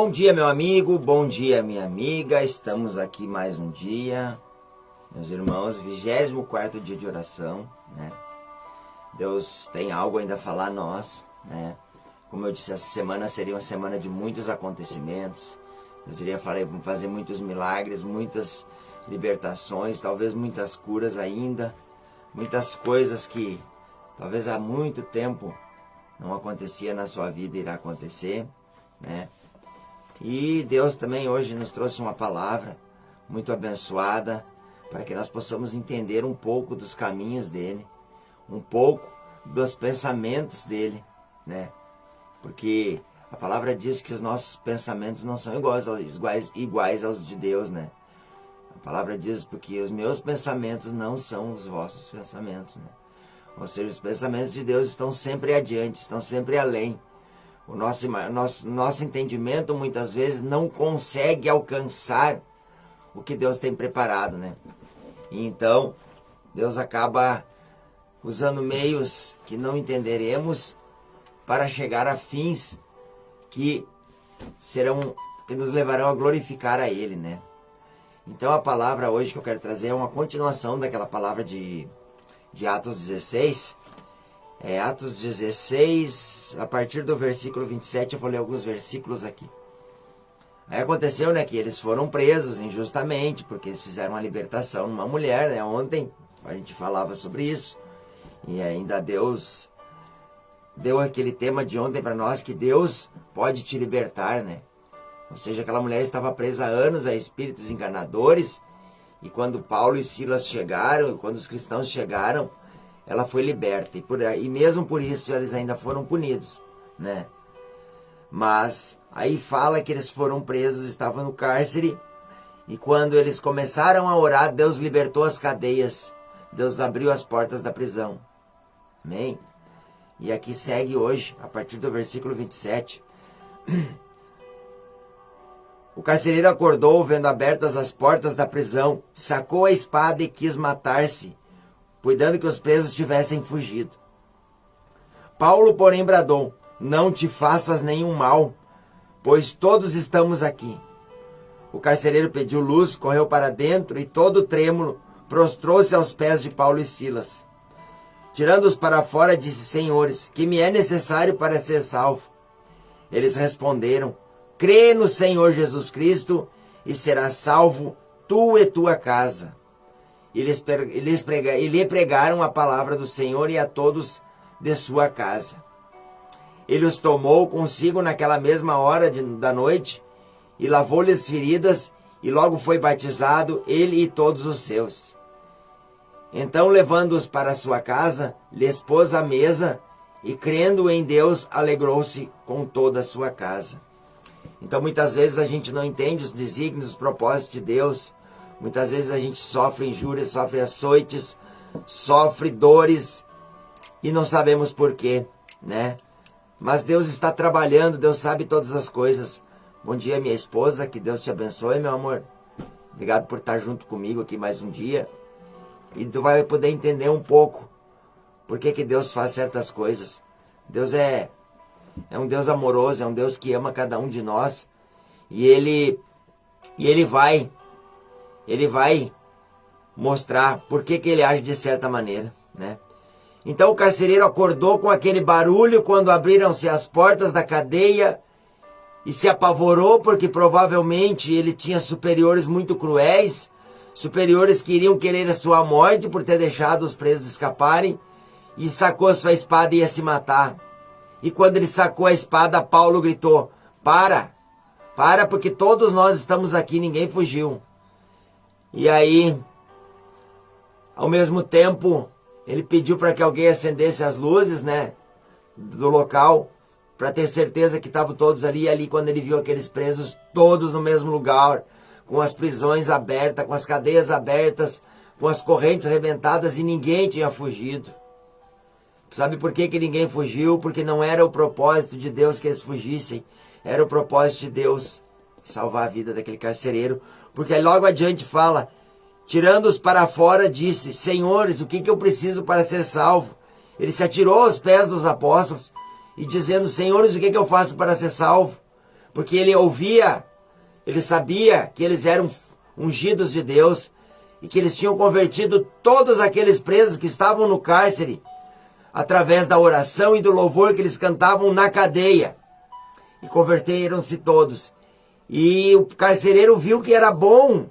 Bom dia, meu amigo, bom dia, minha amiga. Estamos aqui mais um dia, meus irmãos, 24º dia de oração, né? Deus tem algo ainda a falar a nós, né? Como eu disse, essa semana seria uma semana de muitos acontecimentos. Deus iria fazer muitos milagres, muitas libertações, talvez muitas curas ainda, muitas coisas que talvez há muito tempo não acontecia na sua vida irá acontecer, né? E Deus também hoje nos trouxe uma palavra muito abençoada para que nós possamos entender um pouco dos caminhos dele, um pouco dos pensamentos dele, né? Porque a palavra diz que os nossos pensamentos não são iguais aos de Deus, né? A palavra diz porque os meus pensamentos não são os vossos pensamentos, né? Ou seja, os pensamentos de Deus estão sempre adiante, estão sempre além. O nosso entendimento muitas vezes não consegue alcançar o que Deus tem preparado, né? E então, Deus acaba usando meios que não entenderemos para chegar a fins que nos levarão a glorificar a Ele, né? Então a palavra hoje que eu quero trazer é uma continuação daquela palavra de Atos 16. Atos 16, a partir do versículo 27, eu vou ler alguns versículos aqui. Aí aconteceu, né, que eles foram presos injustamente, porque eles fizeram uma libertação numa mulher, né? Ontem a gente falava sobre isso, e ainda Deus deu aquele tema de ontem para nós, que Deus pode te libertar, né? Ou seja, aquela mulher estava presa há anos a espíritos enganadores, e quando Paulo e Silas chegaram, e quando os cristãos chegaram, ela foi liberta, e mesmo por isso eles ainda foram punidos, né? Mas aí fala que eles foram presos, estavam no cárcere, e quando eles começaram a orar, Deus libertou as cadeias, Deus abriu as portas da prisão, amém? E aqui segue hoje, a partir do versículo 27, o carcereiro acordou, vendo abertas as portas da prisão, sacou a espada e quis matar-se, cuidando que os presos tivessem fugido. Paulo, porém, bradou: não te faças nenhum mal, pois todos estamos aqui. O carcereiro pediu luz, correu para dentro e, todo trêmulo, prostrou-se aos pés de Paulo e Silas. Tirando-os para fora, disse: senhores, que me é necessário para ser salvo? Eles responderam: crê no Senhor Jesus Cristo e serás salvo, tu e tua casa. E lhe pregaram a palavra do Senhor e a todos de sua casa. Ele os tomou consigo naquela mesma hora da noite e lavou-lhes feridas, e logo foi batizado, ele e todos os seus. Então, levando-os para sua casa, lhes pôs a mesa, e crendo em Deus, alegrou-se com toda a sua casa. Então, muitas vezes a gente não entende os desígnios, os propósitos de Deus. Muitas vezes a gente sofre injúrias, sofre açoites, sofre dores e não sabemos porquê, né? Mas Deus está trabalhando, Deus sabe todas as coisas. Bom dia, minha esposa, que Deus te abençoe, meu amor. Obrigado por estar junto comigo aqui mais um dia. E tu vai poder entender um pouco por que Deus faz certas coisas. Deus é um Deus amoroso, é um Deus que ama cada um de nós. E Ele vai mostrar por que Ele age de certa maneira, né? Então o carcereiro acordou com aquele barulho quando abriram-se as portas da cadeia e se apavorou, porque provavelmente ele tinha superiores muito cruéis, superiores que iriam querer a sua morte por ter deixado os presos escaparem, e sacou sua espada e ia se matar. E quando ele sacou a espada, Paulo gritou: para, porque todos nós estamos aqui, ninguém fugiu. E aí, ao mesmo tempo, ele pediu para que alguém acendesse as luzes, né, do local, para ter certeza que estavam todos ali. E ali, quando ele viu aqueles presos todos no mesmo lugar, com as prisões abertas, com as cadeias abertas, com as correntes arrebentadas, e ninguém tinha fugido. Sabe por que ninguém fugiu? Porque não era o propósito de Deus que eles fugissem. Era o propósito de Deus salvar a vida daquele carcereiro. Porque aí logo adiante fala: tirando-os para fora, disse: senhores, o que eu preciso para ser salvo? Ele se atirou aos pés dos apóstolos e dizendo: senhores, o que eu faço para ser salvo? porque ele ouvia, ele sabia que eles eram ungidos de Deus e que eles tinham convertido todos aqueles presos que estavam no cárcere através da oração e do louvor que eles cantavam na cadeia. E converteram-se todos. E o carcereiro viu que era bom,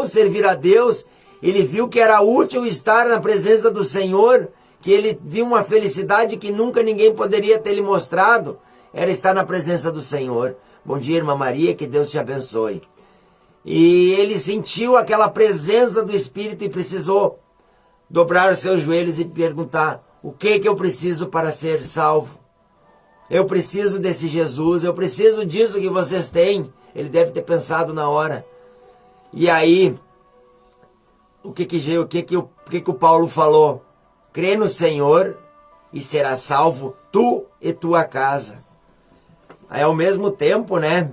servir a Deus, ele viu que era útil estar na presença do Senhor, que ele viu uma felicidade que nunca ninguém poderia ter lhe mostrado, era estar na presença do Senhor. Bom dia, irmã Maria, que Deus te abençoe. E ele sentiu aquela presença do Espírito e precisou dobrar os seus joelhos e perguntar: o que eu preciso para ser salvo? Eu preciso desse Jesus, eu preciso disso que vocês têm. Ele deve ter pensado na hora. E aí, o que o Paulo falou? Crê no Senhor e será salvo tu e tua casa. Aí, ao mesmo tempo, né?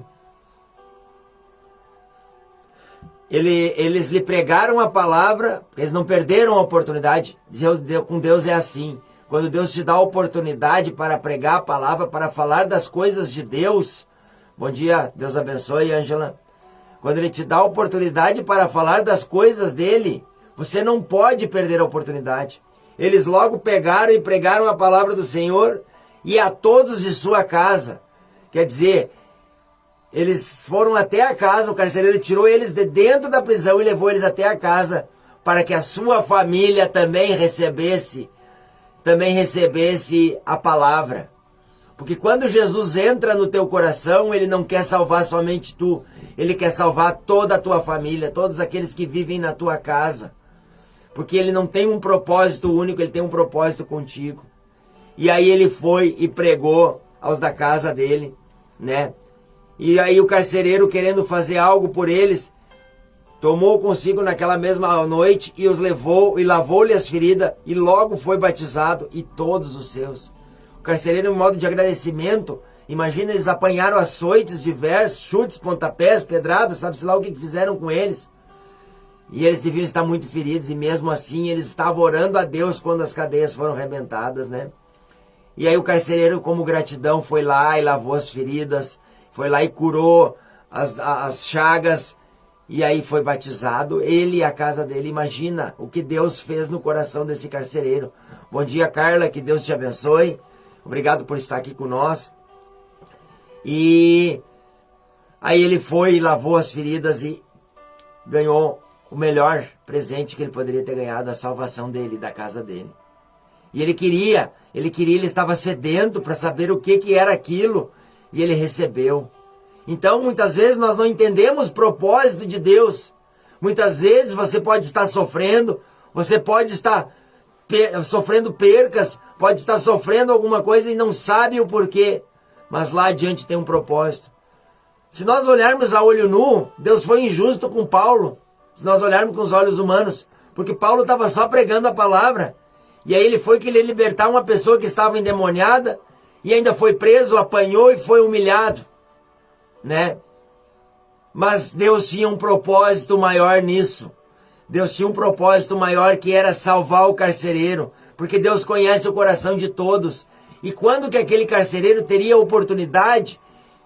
Eles lhe pregaram a palavra, eles não perderam a oportunidade. Com Deus é assim. Quando Deus te dá a oportunidade para pregar a palavra, para falar das coisas de Deus. Bom dia, Deus abençoe, Ângela. Quando Ele te dá a oportunidade para falar das coisas dEle, você não pode perder a oportunidade. Eles logo pegaram e pregaram a palavra do Senhor e a todos de sua casa. Quer dizer, eles foram até a casa, o carcereiro tirou eles de dentro da prisão e levou eles até a casa para que a sua família também recebesse a palavra. Porque quando Jesus entra no teu coração, Ele não quer salvar somente tu, Ele quer salvar toda a tua família, todos aqueles que vivem na tua casa. Porque Ele não tem um propósito único, Ele tem um propósito contigo. E aí Ele foi e pregou aos da casa dele, né? E aí o carcereiro, querendo fazer algo por eles, tomou consigo naquela mesma noite e os levou e lavou-lhe as feridas e logo foi batizado e todos os seus. O carcereiro, em modo de agradecimento, imagina, eles apanharam açoites diversos, chutes, pontapés, pedradas, sabe-se lá o que fizeram com eles. E eles deviam estar muito feridos e mesmo assim eles estavam orando a Deus quando as cadeias foram arrebentadas, né? E aí o carcereiro, como gratidão, foi lá e lavou as feridas, foi lá e curou as chagas. E aí foi batizado, ele e a casa dele. Imagina o que Deus fez no coração desse carcereiro. Bom dia, Carla, que Deus te abençoe. Obrigado por estar aqui com nós. E aí ele foi e lavou as feridas e ganhou o melhor presente que ele poderia ter ganhado, a salvação dele, da casa dele. E ele estava sedento para saber o que era aquilo, e ele recebeu. Então, muitas vezes nós não entendemos o propósito de Deus. Muitas vezes você pode estar sofrendo, você pode estar sofrendo percas, pode estar sofrendo alguma coisa e não sabe o porquê. Mas lá adiante tem um propósito. Se nós olharmos a olho nu, Deus foi injusto com Paulo. Se nós olharmos com os olhos humanos, porque Paulo estava só pregando a palavra. E aí ele foi querer libertar uma pessoa que estava endemoniada e ainda foi preso, apanhou e foi humilhado, né? Mas Deus tinha um propósito maior nisso. Deus tinha um propósito maior, que era salvar o carcereiro, porque Deus conhece o coração de todos. E quando que aquele carcereiro teria a oportunidade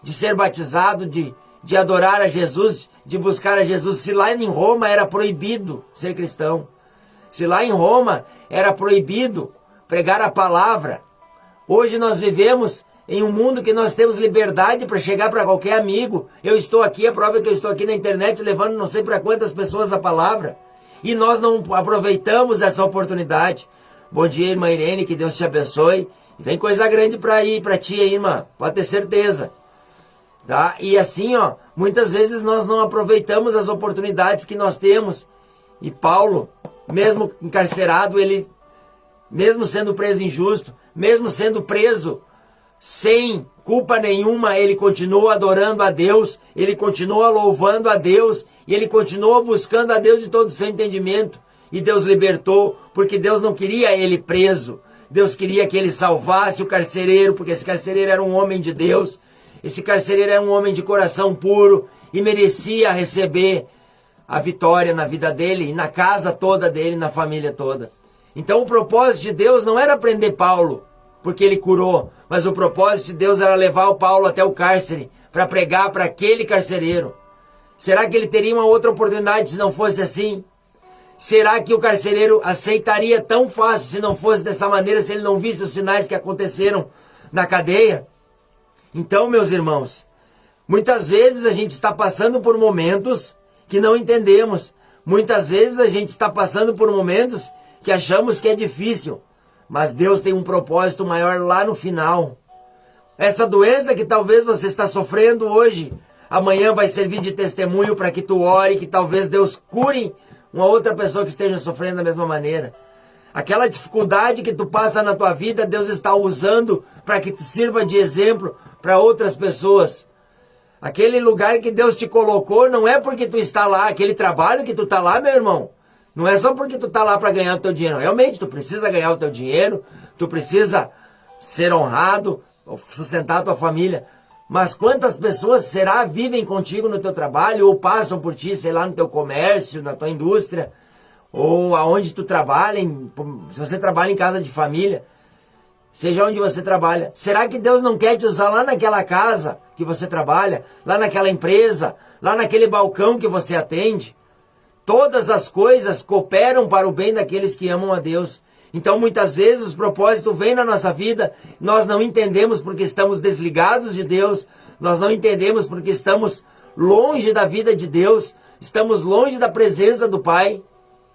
de ser batizado, de adorar a Jesus, de buscar a Jesus, se lá em Roma era proibido ser cristão? Se lá em Roma era proibido pregar a palavra? Hoje nós vivemos em um mundo que nós temos liberdade para chegar para qualquer amigo. Eu estou aqui, a prova é que eu estou aqui na internet levando não sei para quantas pessoas a palavra. E nós não aproveitamos essa oportunidade. Bom dia, irmã Irene, que Deus te abençoe. Vem coisa grande para ti aí, irmã, pode ter certeza. Tá? E assim, ó, muitas vezes nós não aproveitamos as oportunidades que nós temos. E Paulo, mesmo encarcerado, ele, mesmo sendo preso injusto, mesmo sendo preso sem culpa nenhuma, ele continuou adorando a Deus, ele continuou louvando a Deus, e ele continuou buscando a Deus de todo o seu entendimento. E Deus libertou, porque Deus não queria ele preso. Deus queria que ele salvasse o carcereiro, porque esse carcereiro era um homem de Deus. Esse carcereiro era um homem de coração puro e merecia receber a vitória na vida dele, e na casa toda dele, na família toda. Então o propósito de Deus não era prender Paulo porque ele curou, mas o propósito de Deus era levar o Paulo até o cárcere para pregar para aquele carcereiro. Será que ele teria uma outra oportunidade se não fosse assim? Será que o carcereiro aceitaria tão fácil se não fosse dessa maneira, se ele não visse os sinais que aconteceram na cadeia? Então, meus irmãos, muitas vezes a gente está passando por momentos que não entendemos. Muitas vezes a gente está passando por momentos que achamos que é difícil. Mas Deus tem um propósito maior lá no final. Essa doença que talvez você está sofrendo hoje, amanhã vai servir de testemunho para que tu ore, que talvez Deus cure uma outra pessoa que esteja sofrendo da mesma maneira. Aquela dificuldade que tu passa na tua vida, Deus está usando para que te sirva de exemplo para outras pessoas. Aquele lugar que Deus te colocou não é porque tu está lá, aquele trabalho que tu está lá, meu irmão, não é só porque tu está lá para ganhar o teu dinheiro. Realmente, tu precisa ganhar o teu dinheiro, tu precisa ser honrado, sustentar a tua família. Mas quantas pessoas será vivem contigo no teu trabalho ou passam por ti, sei lá, no teu comércio, na tua indústria, ou aonde tu trabalha, se você trabalha em casa de família, seja onde você trabalha. Será que Deus não quer te usar lá naquela casa que você trabalha, lá naquela empresa, lá naquele balcão que você atende? Todas as coisas cooperam para o bem daqueles que amam a Deus. Então, muitas vezes, os propósitos vêm na nossa vida, nós não entendemos porque estamos desligados de Deus, nós não entendemos porque estamos longe da vida de Deus, estamos longe da presença do Pai,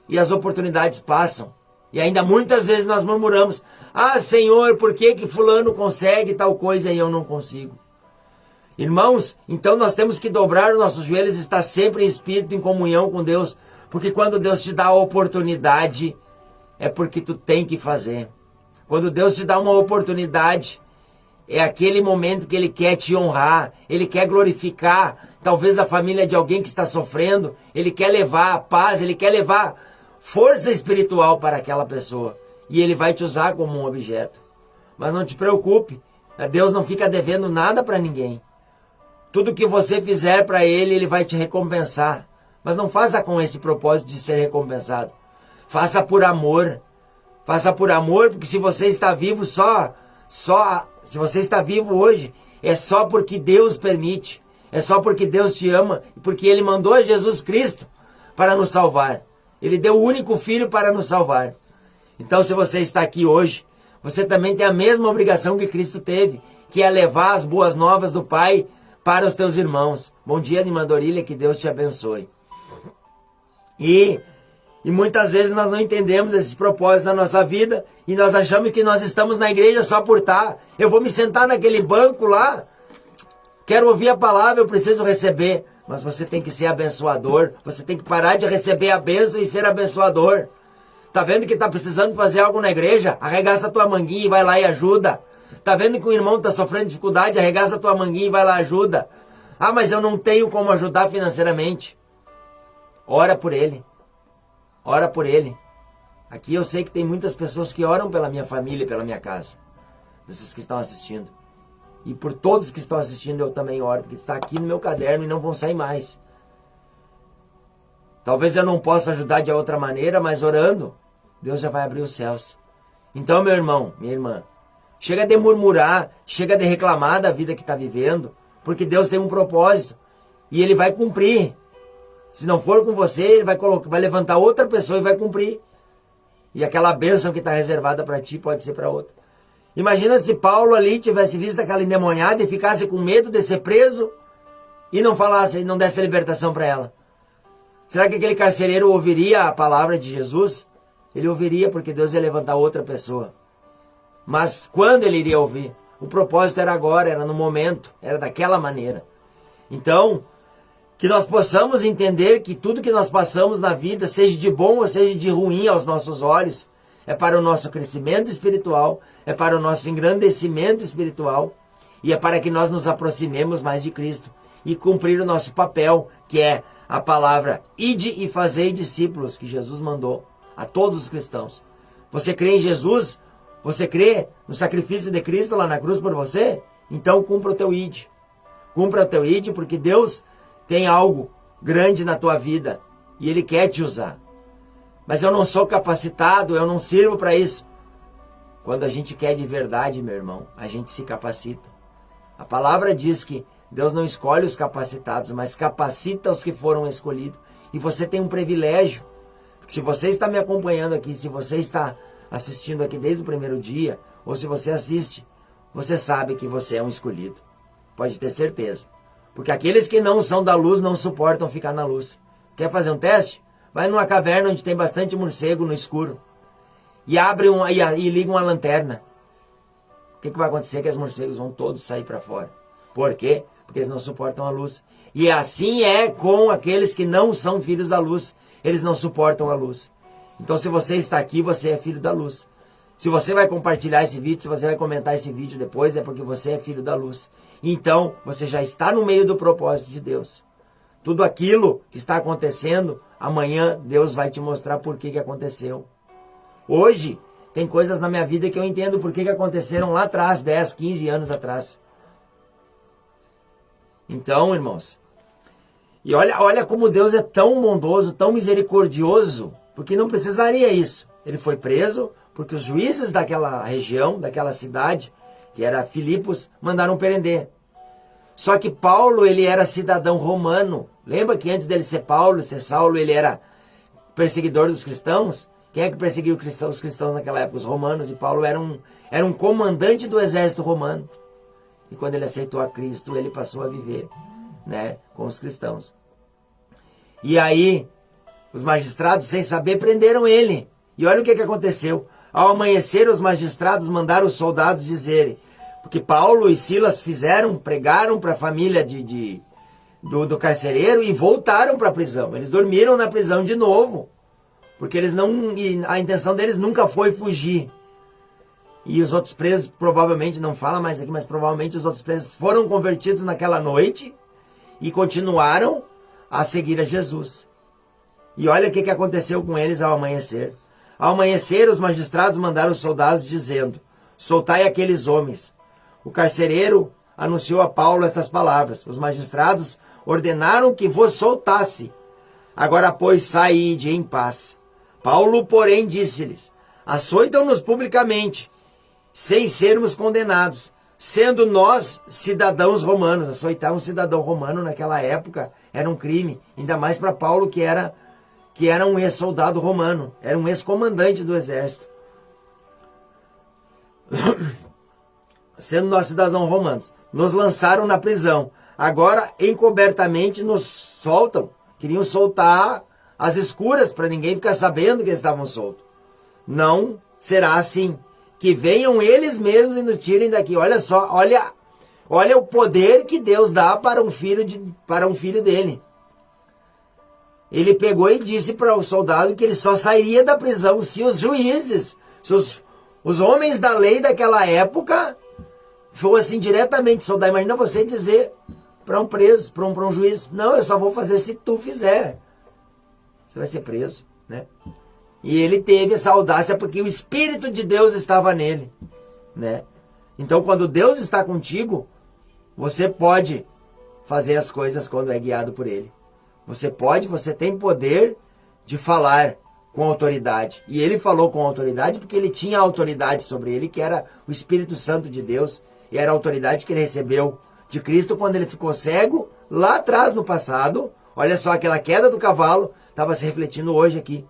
e as oportunidades passam. E ainda muitas vezes nós murmuramos, ah, Senhor, por que que fulano consegue tal coisa e eu não consigo? Irmãos, então nós temos que dobrar os nossos joelhos e estar sempre em espírito, em comunhão com Deus, porque quando Deus te dá a oportunidade, é porque tu tem que fazer. Quando Deus te dá uma oportunidade, é aquele momento que Ele quer te honrar, Ele quer glorificar, talvez a família de alguém que está sofrendo, Ele quer levar a paz, Ele quer levar força espiritual para aquela pessoa. E Ele vai te usar como um objeto. Mas não te preocupe, Deus não fica devendo nada para ninguém. Tudo que você fizer para Ele, Ele vai te recompensar. Mas não faça com esse propósito de ser recompensado. Faça por amor. Faça por amor, porque se você está vivo se você está vivo hoje, é só porque Deus permite. É só porque Deus te ama e porque Ele mandou Jesus Cristo para nos salvar. Ele deu o único Filho para nos salvar. Então, se você está aqui hoje, você também tem a mesma obrigação que Cristo teve, que é levar as boas novas do Pai para os teus irmãos. Bom dia, irmã Dorília, que Deus te abençoe. E muitas vezes nós não entendemos esses propósitos na nossa vida e nós achamos que nós estamos na igreja só por estar. Eu vou me sentar naquele banco lá, quero ouvir a palavra, eu preciso receber. Mas você tem que ser abençoador, você tem que parar de receber a bênção e ser abençoador. Tá vendo que tá precisando fazer algo na igreja? Arregaça a tua manguinha e vai lá e ajuda. Tá vendo que o irmão tá sofrendo dificuldade? Arregaça a tua manguinha e vai lá e ajuda. Ah, mas eu não tenho como ajudar financeiramente. Ora por ele. Ora por ele. Aqui eu sei que tem muitas pessoas que oram pela minha família e pela minha casa. Vocês que estão assistindo. E por todos que estão assistindo eu também oro, porque está aqui no meu caderno e não vão sair mais. Talvez eu não possa ajudar de outra maneira, mas orando, Deus já vai abrir os céus. Então, meu irmão, minha irmã, chega de murmurar, chega de reclamar da vida que está vivendo, porque Deus tem um propósito e Ele vai cumprir. Se não for com você, Ele vai levantar outra pessoa e vai cumprir. E aquela bênção que está reservada para ti pode ser para outra. Imagina se Paulo ali tivesse visto aquela endemoniada e ficasse com medo de ser preso e não falasse, não desse a libertação para ela. Será que aquele carcereiro ouviria a palavra de Jesus? Ele ouviria porque Deus ia levantar outra pessoa. Mas quando ele iria ouvir? O propósito era agora, era no momento, era daquela maneira. Então, que nós possamos entender que tudo que nós passamos na vida, seja de bom ou seja de ruim aos nossos olhos, é para o nosso crescimento espiritual, é para o nosso engrandecimento espiritual e é para que nós nos aproximemos mais de Cristo e cumprir o nosso papel, que é a palavra ide e fazei discípulos, que Jesus mandou a todos os cristãos. Você crê em Jesus? Você crê no sacrifício de Cristo lá na cruz por você? Então cumpra o teu ide. Cumpra o teu ide porque Deus tem algo grande na tua vida e Ele quer te usar. Mas eu não sou capacitado, eu não sirvo para isso. quando a gente quer de verdade, meu irmão, a gente se capacita. A palavra diz que Deus não escolhe os capacitados, mas capacita os que foram escolhidos. E você tem um privilégio. Se você está me acompanhando aqui, se você está assistindo aqui desde o primeiro dia, ou se você assiste, você sabe que você é um escolhido. Pode ter certeza. Porque aqueles que não são da luz não suportam ficar na luz. Quer fazer um teste? Vai numa caverna onde tem bastante morcego no escuro. E e liga uma lanterna. O que vai acontecer? Que os morcegos vão todos sair para fora. Por quê? Porque eles não suportam a luz. E assim é com aqueles que não são filhos da luz. Eles não suportam a luz. Então se você está aqui, você é filho da luz. Se você vai compartilhar esse vídeo, se você vai comentar esse vídeo depois, é porque você é filho da luz. Então, você já está no meio do propósito de Deus. Tudo aquilo que está acontecendo, amanhã Deus vai te mostrar por que aconteceu. Hoje, tem coisas na minha vida que eu entendo por que aconteceram lá atrás, 10, 15 anos atrás. Então, irmãos, e olha como Deus é tão bondoso, tão misericordioso, porque não precisaria isso. Ele foi preso porque os juízes daquela região, daquela cidade, que era Filipos, mandaram prender. Só que Paulo, ele era cidadão romano. Lembra que antes dele ser Paulo, ser Saulo, ele era perseguidor dos cristãos? Quem é que perseguiu os cristãos naquela época? Os romanos. E Paulo era um comandante do exército romano. E quando ele aceitou a Cristo, ele passou a viver, né, com os cristãos. E aí, os magistrados, sem saber, prenderam ele. E olha o que aconteceu. Ao amanhecer, os magistrados mandaram os soldados dizerem, porque Paulo e Silas pregaram para a família do carcereiro e voltaram para a prisão. Eles dormiram na prisão de novo, porque a intenção deles nunca foi fugir. E os outros presos, provavelmente, não fala mais aqui, mas provavelmente os outros presos foram convertidos naquela noite e continuaram a seguir a Jesus. E olha o que aconteceu com eles ao amanhecer. Ao amanhecer, os magistrados mandaram os soldados dizendo, soltai aqueles homens. O carcereiro anunciou a Paulo estas palavras. Os magistrados ordenaram que vos soltasse. Agora, pois, saíde em paz. Paulo, porém, disse-lhes, açoitam-nos publicamente, sem sermos condenados, sendo nós cidadãos romanos. Açoitar um cidadão romano naquela época era um crime, ainda mais para Paulo, que era um ex-soldado romano, era um ex-comandante do exército. Sendo nós cidadãos romanos, nos lançaram na prisão. Agora, encobertamente, nos soltam. Queriam soltar às escuras, para ninguém ficar sabendo que eles estavam soltos. Não será assim. Que venham eles mesmos e nos tirem daqui. Olha só, olha o poder que Deus dá para um filho dele. Ele pegou e disse para o soldado que ele só sairia da prisão se os juízes, se os homens da lei daquela época fossem diretamente soldar. Imagina você dizer para um preso, para um juiz, não, eu só vou fazer se tu fizer. Você vai ser preso, né? E ele teve essa audácia porque o Espírito de Deus estava nele, né? Então, quando Deus está contigo, você pode fazer as coisas quando é guiado por ele. Você tem poder de falar com autoridade. E ele falou com autoridade porque ele tinha autoridade sobre ele, que era o Espírito Santo de Deus. E era a autoridade que ele recebeu de Cristo quando ele ficou cego, lá atrás no passado. Olha só, aquela queda do cavalo estava se refletindo hoje aqui.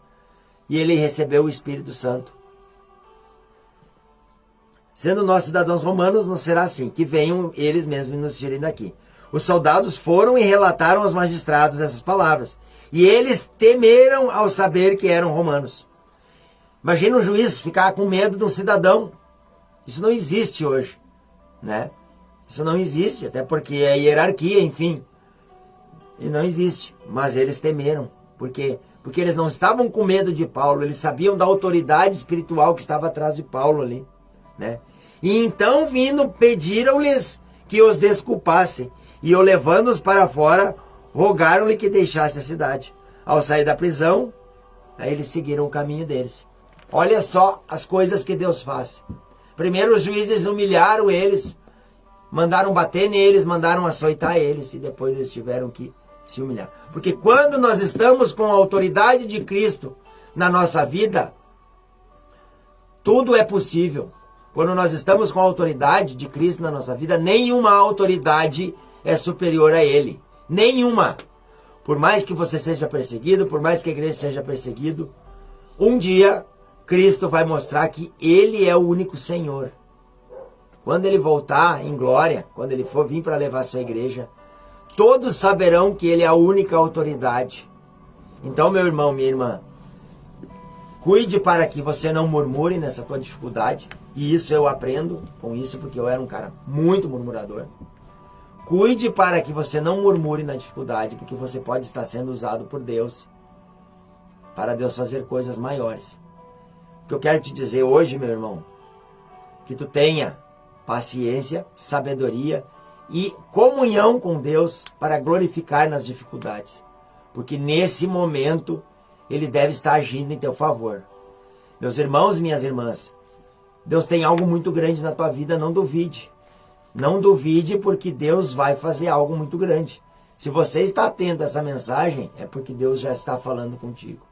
E ele recebeu o Espírito Santo. Sendo nós cidadãos romanos, não será assim, que venham eles mesmos e nos tirem daqui. Os soldados foram e relataram aos magistrados essas palavras. E eles temeram ao saber que eram romanos. Imagina um juiz ficar com medo de um cidadão. Isso não existe hoje, né? Isso não existe, até porque é hierarquia, enfim. E não existe. Mas eles temeram. Por quê? Porque eles não estavam com medo de Paulo. Eles sabiam da autoridade espiritual que estava atrás de Paulo ali, né? E então, vindo, pediram-lhes que os desculpassem. E eu, levando-os para fora, rogaram-lhe que deixasse a cidade. Ao sair da prisão, aí eles seguiram o caminho deles. Olha só as coisas que Deus faz. Primeiro os juízes humilharam eles, mandaram bater neles, mandaram açoitar eles, e depois eles tiveram que se humilhar. Porque quando nós estamos com a autoridade de Cristo na nossa vida, tudo é possível. Quando nós estamos com a autoridade de Cristo na nossa vida, nenhuma autoridade é superior a Ele. Nenhuma. Por mais que você seja perseguido, por mais que a igreja seja perseguido, um dia Cristo vai mostrar que Ele é o único Senhor. Quando Ele voltar em glória, quando Ele for vir para levar a sua igreja, todos saberão que Ele é a única autoridade. Então, meu irmão, minha irmã, cuide para que você não murmure nessa tua dificuldade. E isso eu aprendo com isso, porque eu era um cara muito murmurador. Cuide para que você não murmure na dificuldade, porque você pode estar sendo usado por Deus, para Deus fazer coisas maiores. O que eu quero te dizer hoje, meu irmão, que tu tenha paciência, sabedoria e comunhão com Deus para glorificar nas dificuldades. Porque nesse momento Ele deve estar agindo em teu favor. Meus irmãos e minhas irmãs, Deus tem algo muito grande na tua vida, não duvide. Não duvide, porque Deus vai fazer algo muito grande. Se você está atento a essa mensagem, é porque Deus já está falando contigo.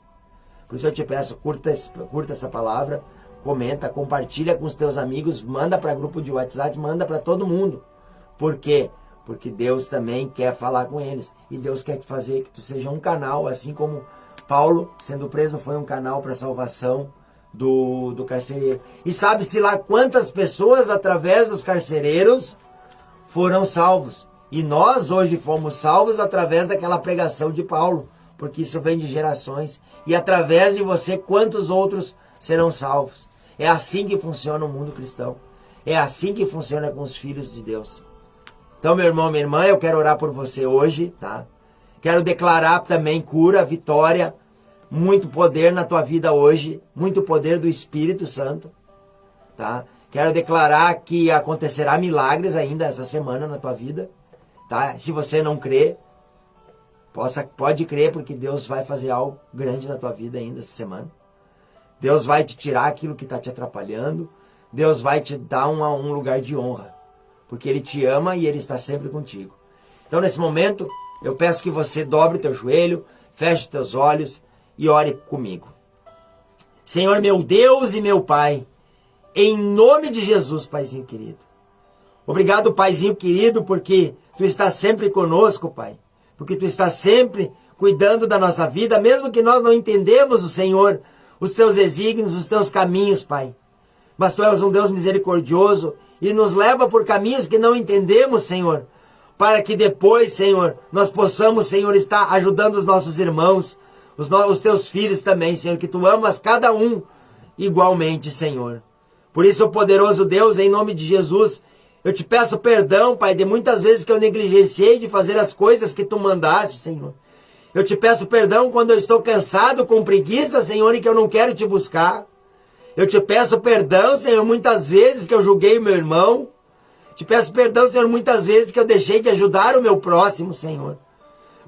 Por isso eu te peço, curta essa palavra, comenta, compartilha com os teus amigos, manda para grupo de WhatsApp, manda para todo mundo. Por quê? Porque Deus também quer falar com eles. E Deus quer fazer que tu seja um canal, assim como Paulo, sendo preso, foi um canal para a salvação do carcereiro. E sabe-se lá quantas pessoas através dos carcereiros foram salvos. E nós hoje fomos salvos através daquela pregação de Paulo, porque isso vem de gerações. E através de você, quantos outros serão salvos? É assim que funciona o mundo cristão. É assim que funciona com os filhos de Deus. Então, meu irmão, minha irmã, eu quero orar por você hoje, tá? Quero declarar também cura, vitória, muito poder na tua vida hoje, muito poder do Espírito Santo, tá? Quero declarar que acontecerá milagres ainda essa semana na tua vida, tá? Se você não crê, pode crer, porque Deus vai fazer algo grande na tua vida ainda essa semana. Deus vai te tirar aquilo que está te atrapalhando, Deus vai te dar um lugar de honra, porque Ele te ama e Ele está sempre contigo. Então, nesse momento, eu peço que você dobre o teu joelho, feche os teus olhos e ore comigo. Senhor, meu Deus e meu Pai, em nome de Jesus, Paizinho querido. Obrigado, Paizinho querido, porque Tu estás sempre conosco, Pai. Porque Tu estás sempre cuidando da nossa vida, mesmo que nós não entendemos, o Senhor, os Teus desígnios, os Teus caminhos, Pai. Mas Tu és um Deus misericordioso e nos leva por caminhos que não entendemos, Senhor, para que depois, Senhor, nós possamos, Senhor, estar ajudando os nossos irmãos, os Teus filhos também, Senhor, que Tu amas cada um igualmente, Senhor. Por isso, poderoso Deus, em nome de Jesus, eu te peço perdão, Pai, de muitas vezes que eu negligenciei de fazer as coisas que Tu mandaste, Senhor. Eu te peço perdão quando eu estou cansado, com preguiça, Senhor, e que eu não quero Te buscar. Eu te peço perdão, Senhor, muitas vezes que eu julguei o meu irmão. Te peço perdão, Senhor, muitas vezes que eu deixei de ajudar o meu próximo, Senhor.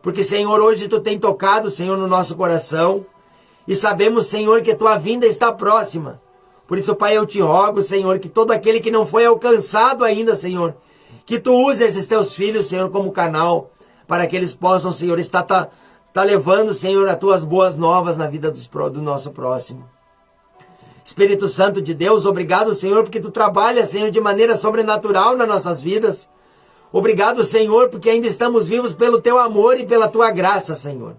Porque, Senhor, hoje Tu tem tocado, Senhor, no nosso coração. E sabemos, Senhor, que Tua vinda está próxima. Por isso, Pai, eu te rogo, Senhor, que todo aquele que não foi alcançado ainda, Senhor, que Tu use esses Teus filhos, Senhor, como canal, para que eles possam, Senhor, estar levando, Senhor, as Tuas boas novas na vida do nosso próximo. Espírito Santo de Deus, obrigado, Senhor, porque Tu trabalhas, Senhor, de maneira sobrenatural nas nossas vidas. Obrigado, Senhor, porque ainda estamos vivos pelo Teu amor e pela Tua graça, Senhor.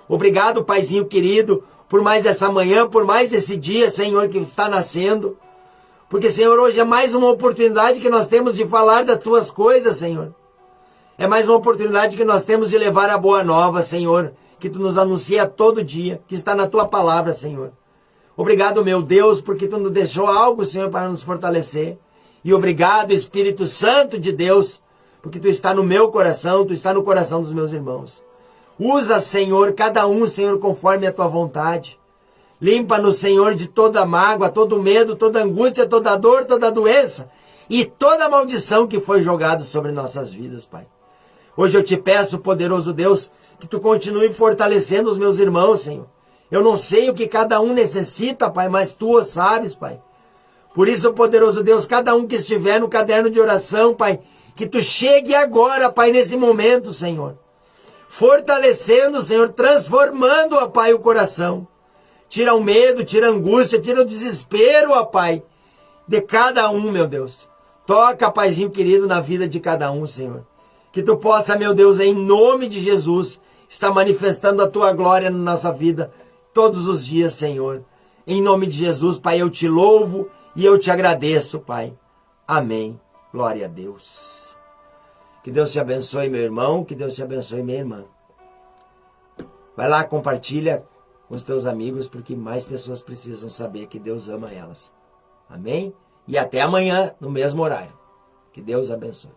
Obrigado, Paizinho querido, por mais essa manhã, por mais esse dia, Senhor, que está nascendo. Porque, Senhor, hoje é mais uma oportunidade que nós temos de falar das Tuas coisas, Senhor. É mais uma oportunidade que nós temos de levar a boa nova, Senhor, que Tu nos anuncia todo dia, que está na Tua palavra, Senhor. Obrigado, meu Deus, porque Tu nos deixou algo, Senhor, para nos fortalecer. E obrigado, Espírito Santo de Deus, porque Tu está no meu coração, Tu está no coração dos meus irmãos. Usa, Senhor, cada um, Senhor, conforme a Tua vontade. Limpa-nos, Senhor, de toda mágoa, todo medo, toda angústia, toda dor, toda doença e toda maldição que foi jogada sobre nossas vidas, Pai. Hoje eu Te peço, poderoso Deus, que Tu continue fortalecendo os meus irmãos, Senhor. Eu não sei o que cada um necessita, Pai, mas Tu o sabes, Pai. Por isso, poderoso Deus, cada um que estiver no caderno de oração, Pai, que Tu chegue agora, Pai, nesse momento, Senhor. Fortalecendo, Senhor, transformando, ó Pai, o coração. Tira o medo, tira a angústia, tira o desespero, ó Pai. de cada um, meu Deus. Toca, Paizinho querido, na vida de cada um, Senhor. Que tu possa, meu Deus, em nome de Jesus, estar manifestando a tua glória na nossa vida todos os dias, Senhor. Em nome de Jesus, Pai, eu te louvo e eu te agradeço, Pai. Amém. Glória a Deus. Que Deus te abençoe, meu irmão. Que Deus te abençoe, minha irmã. Vai lá, compartilha com os teus amigos, porque mais pessoas precisam saber que Deus ama elas. Amém? E até amanhã, no mesmo horário. Que Deus abençoe.